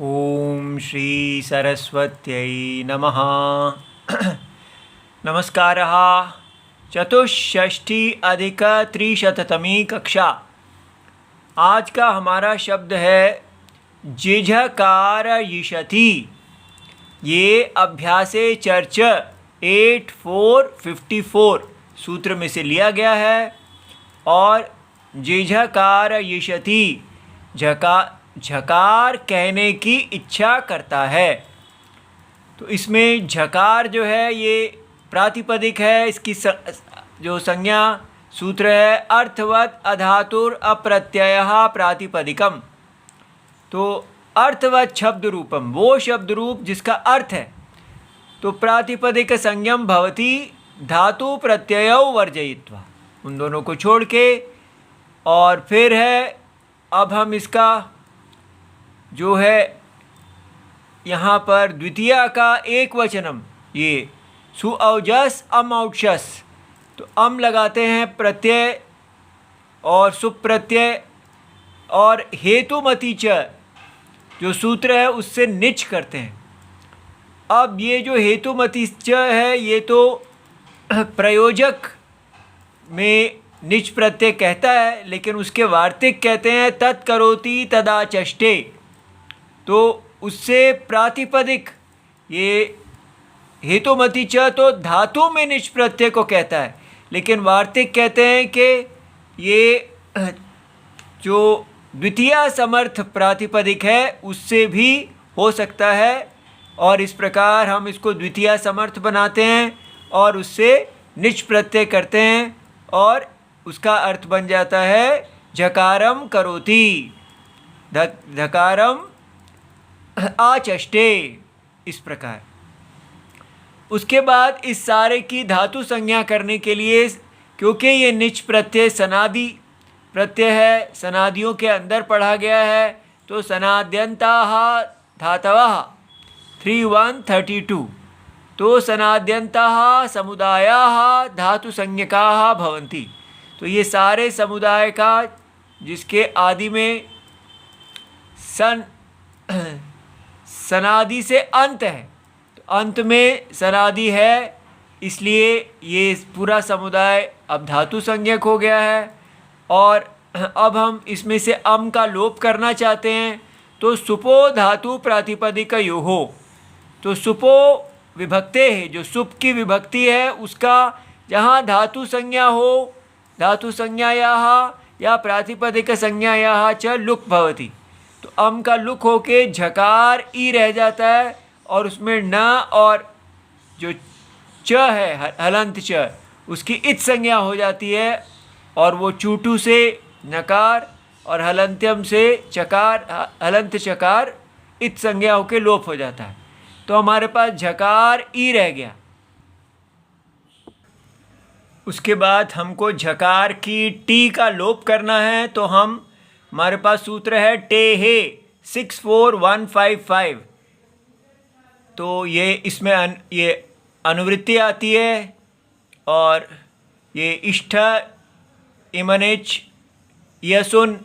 ओम श्री सरस्वत्यै नमः। नमस्कारः। चतुष्षष्टि अधिक त्रिशततमी कक्षा। आज का हमारा शब्द है जिझकारयिषति। ये अभ्यासे चर्च 8454 सूत्र में से लिया गया है। और जिझकारयिषति झकार कहने की इच्छा करता है। तो इसमें झकार जो है ये प्रातिपदिक है। इसकी जो संज्ञा सूत्र है अर्थवत अधातुर अप्रत्ययः प्रातिपदिकम। तो अर्थवत शब्द रूपम, वो शब्द रूप जिसका अर्थ है। तो प्रातिपदिक संज्ञम भवति धातु प्रत्ययौ वर्जयित्वा, उन दोनों को छोड़ के। और फिर है, अब हम इसका जो है यहाँ पर द्वितीया का एक वचनम, ये सुऔजस अमौक्षस। तो अम लगाते हैं प्रत्यय और सुप्रत्यय, और हेतुमति च जो सूत्र है उससे निच करते हैं। अब ये जो हेतुमति च है ये तो प्रयोजक में निच प्रत्यय कहता है, लेकिन उसके वार्तिक कहते हैं तत्करोति तदा चष्टे। तो उससे प्रातिपदिक ये हेतुमति च तो धातु में निच प्रत्यय को कहता है, लेकिन वार्तिक कहते हैं कि ये जो द्वितीया समर्थ प्रातिपदिक है उससे भी हो सकता है। और इस प्रकार हम इसको द्वितीया समर्थ बनाते हैं और उससे निच प्रत्यय करते हैं, और उसका अर्थ बन जाता है झकारम करोति, झकारम आचष्टे। इस प्रकार उसके बाद इस सारे की धातु संज्ञा करने के लिए, क्योंकि ये निच प्रत्यय सनादि प्रत्यय है, सनादियों के अंदर पढ़ा गया है, तो सनाद्यन्ताः धातवः 3132। तो सनाद्यन्ताः समुदायाः धातु संज्ञकाः भवन्ति। तो ये सारे समुदाय का जिसके आदि में सनादि से अंत है, तो अंत में सनादि है, इसलिए ये पूरा समुदाय अब धातु संज्ञक हो गया है। और अब हम इसमें से अम का लोप करना चाहते हैं, तो सुपो धातु प्रातिपदिक योहो। तो सुपो विभक्ते है, जो सुप की विभक्ति है उसका जहाँ धातु संज्ञा हो, धातु संज्ञायाः या प्रातिपदिक संज्ञायाः च लुक भवति। तो अम का लुक होके झकार ई रह जाता है, और उसमें न और जो च है हलंत च उसकी इत संज्ञा हो जाती है, और वो चूटू से नकार और हलंत्यम से चकार, हलंत चकार इत संज्ञा होके लोप हो जाता है। तो हमारे पास झकार ई रह गया। उसके बाद हमको झकार की टी का लोप करना है, तो हमारे पास सूत्र है टेहे 64155। तो ये इसमें ये अनुवृत्ति आती है, और ये इष्ठ इमनिच यसुन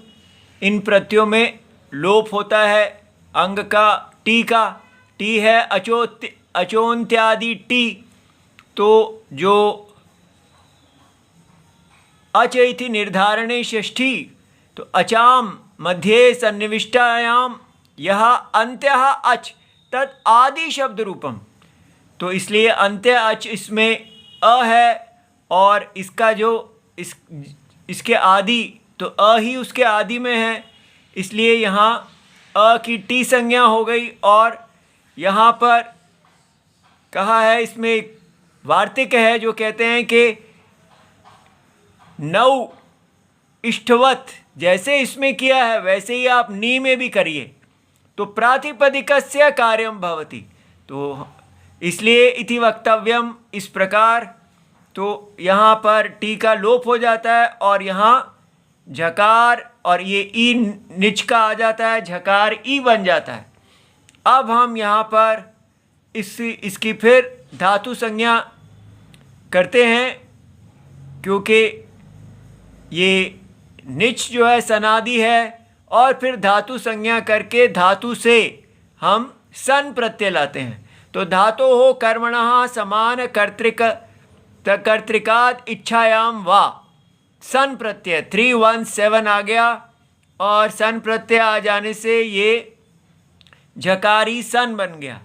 इन प्रत्ययों में लोप होता है। अंग का टी है अचोन्त्यादि टी। तो जो अच इति निर्धारणे षष्ठी, तो अचाम मध्ये सन्निविष्टायाम यह अंत्यः अच तत् आदि शब्द रूपम। तो इसलिए अंत्य अच इसमें अ है, और इसका जो इसके आदि, तो अ ही उसके आदि में है, इसलिए यहाँ अ की टी संज्ञा हो गई। और यहाँ पर कहा है, इसमें एक वार्तिक है जो कहते हैं कि नौ इष्टवत, जैसे इसमें किया है वैसे ही आप नी में भी करिए, तो प्रातिपदिकस्य कार्यम भवति। तो इसलिए इति वक्तव्यम, इस प्रकार। तो यहाँ पर टी का लोप हो जाता है, और यहाँ झकार और ये ई निच का आ जाता है, झकार ई बन जाता है। अब हम यहाँ पर इसकी फिर धातु संज्ञा करते हैं, क्योंकि ये निच जो है सनादि है, और फिर धातु संज्ञा करके धातु से हम सन प्रत्यय लाते हैं। तो धातो हो कर्मणः समान कर्तृकात् इच्छायाम वा, सन प्रत्यय 317 आ गया, और सन प्रत्यय आ जाने से ये झकारी सन बन गया।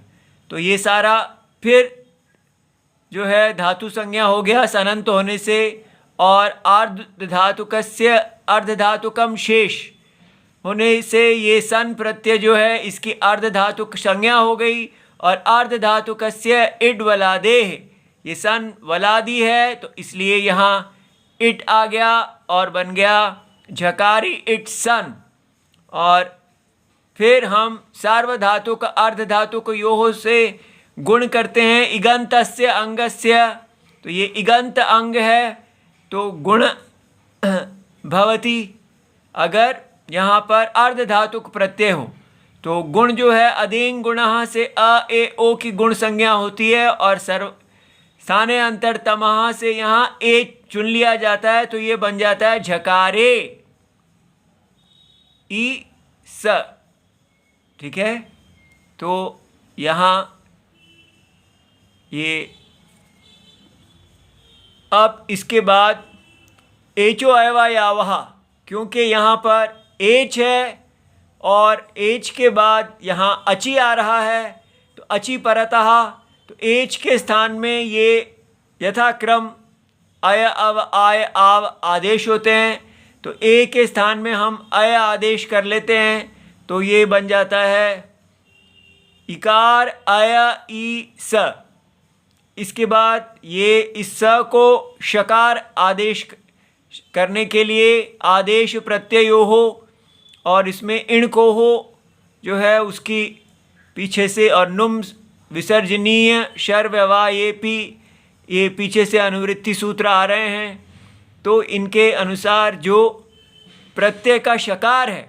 तो ये सारा फिर जो है धातु संज्ञा हो गया सनंत होने से, और अर्धधातुकस्य अर्धधातुकम शेष होने से ये सन प्रत्यय जो है इसकी अर्धधातुक संज्ञा हो गई, और अर्धधातुकस्य इड वलादेह, ये सन वलादी है तो इसलिए यहाँ इट आ गया और बन गया झकारी इट सन। और फिर हम सार्वधातुक अर्धधातुक योः से गुण करते हैं इगंतस्य अंगस्य। तो ये इगंत अंग है तो गुण भवति। अगर यहाँ पर अर्धधातुक प्रत्यय हो तो गुण जो है अदिंग गुणः से अ ए ओ की गुण संज्ञा होती है, और सर्व स्थाने अंतरतमः से यहाँ ए चुन लिया जाता है तो ये बन जाता है झकारे ई स। ठीक है, तो यहाँ ये अब इसके बाद एचो अयवायावः, क्योंकि यहाँ पर एच है और एच के बाद यहाँ अची आ रहा है तो अची परतः, तो एच के स्थान में ये यथाक्रम अय अव आय आव आदेश होते हैं। तो ए के स्थान में हम अय आदेश कर लेते हैं तो ये बन जाता है इकार अय ई स। इसके बाद ये इस स को शकार आदेश करने के लिए आदेश प्रत्ययो हो, और इसमें इण को हो जो है उसकी पीछे से, और नुम विसर्जनीय शर व्यवा ये पीछे से अनुवृत्ति सूत्र आ रहे हैं। तो इनके अनुसार जो प्रत्यय का शकार है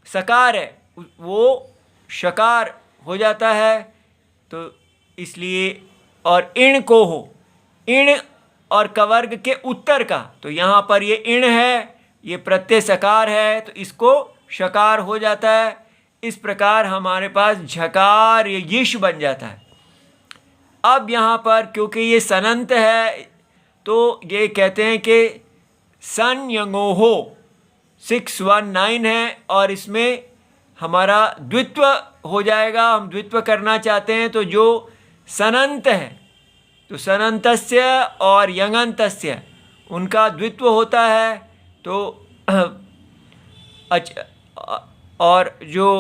सकार है वो शकार हो जाता है, तो इसलिए, और इण को हो, इण और कवर्ग के उत्तर का, तो यहाँ पर ये इण है, ये प्रत्यय सकार है तो इसको शकार हो जाता है। इस प्रकार हमारे पास झकार यिश बन जाता है। अब यहाँ पर क्योंकि ये सनंत है तो ये कहते हैं कि सन यंगोहो 619 है, और इसमें हमारा द्वित्व हो जाएगा। हम द्वित्व करना चाहते हैं तो जो सनंत है तो सनंतस्य और यंगंतस्य उनका द्वित्व होता है। तो और जो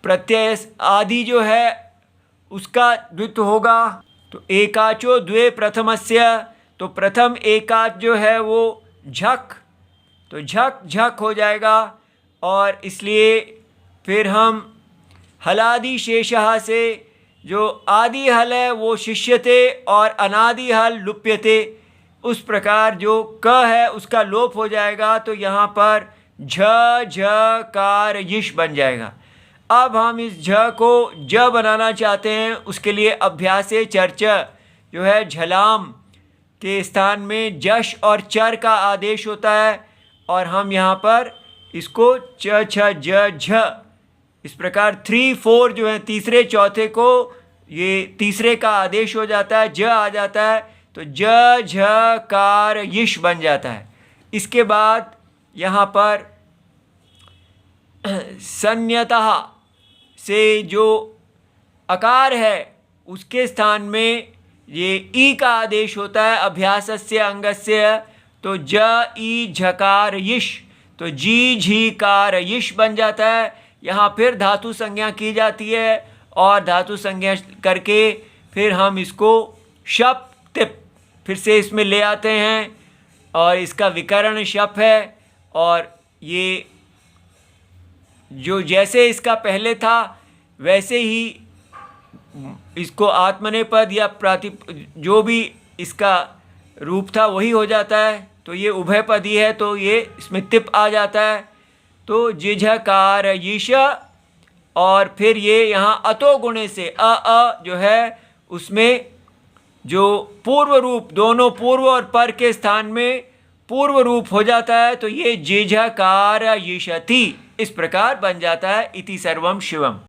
प्रत्यय आदि जो है उसका द्वित्व होगा। तो एकाचो द्वे प्रथमस्य, तो प्रथम एकाच जो है वो झक, तो झक झक हो जाएगा, और इसलिए फिर हम हलादि शेषः से जो आदि हल है वो शिष्यते और अनादि हल लुप्यते, उस प्रकार जो क है उसका लोप हो जाएगा। तो यहाँ पर झ झ कार यिश बन जाएगा। अब हम इस झ को ज बनाना चाहते हैं, उसके लिए अभ्यासे चर्चा जो है झलाम के स्थान में जश और चर का आदेश होता है, और हम यहाँ पर इसको च छ ज झ, इस प्रकार 3 4 जो है तीसरे चौथे को ये तीसरे का आदेश हो जाता है, ज आ जाता है, तो ज झ कार यिश बन जाता है। इसके बाद यहाँ पर संयतः से जो अकार है उसके स्थान में ये ई का आदेश होता है अभ्यासस्य अंगस्य, तो ज ई झकार यिश, तो जी झी कार यिश बन जाता है। यहाँ फिर धातु संज्ञा की जाती है, और धातु संज्ञा करके फिर हम इसको शप तिप फिर से इसमें ले आते हैं, और इसका विकर्ण शप है। और ये जो जैसे इसका पहले था वैसे ही इसको आत्मनेपद या जो भी इसका रूप था वही हो जाता है। तो ये उभयपदी है तो ये इसमें तिप आ जाता है। तो जिझकार यिश, और फिर ये यहाँ अतो गुणे से अ जो है उसमें जो पूर्व रूप, दोनों पूर्व और पर के स्थान में पूर्व रूप हो जाता है, तो ये जिझकार यिशति इस प्रकार बन जाता है इति सर्वम शिवम।